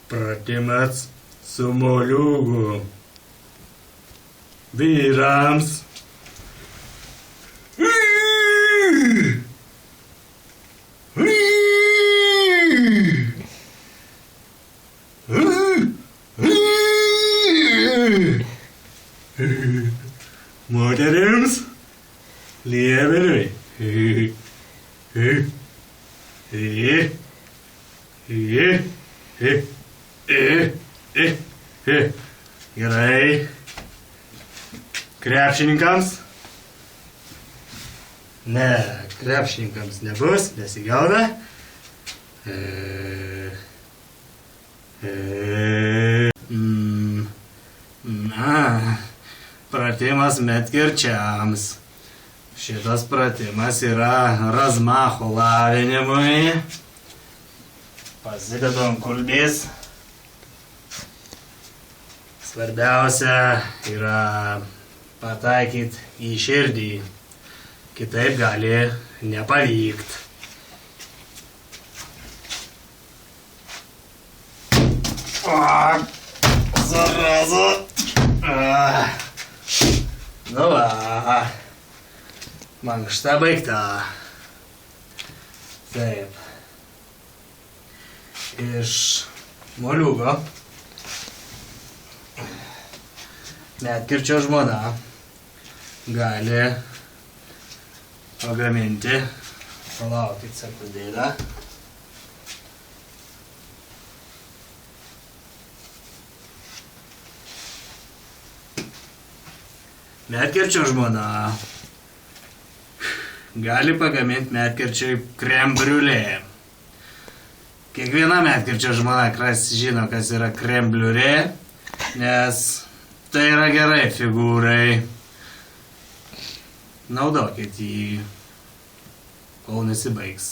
Pratimas su moliūgu. Vyrams. Moterims. Lieveriui. Gerai. Krepšininkams? Ne, krepšininkams nebus, nesigauna. Pratimas medkirčiams. Šitas pratimas yra razmacho lavinimui. Pasidedam kulbės. Svarbiausia yra pataikyti į širdį. Kitaip gali nepavykt. Zaraza. Nu va. Mankšta baigta. Taip. Iš moliūgo medkirčio žmona gali pagaminti. Palaukit sekundėlę. Medkirčio žmona gali pagaminti medkirčiui krem briulė. Kiekviena medkirčio žmona žino, kas yra krem briulė, nes tai yra gerai figūrai. Naudokit jį, kol nesibaigs.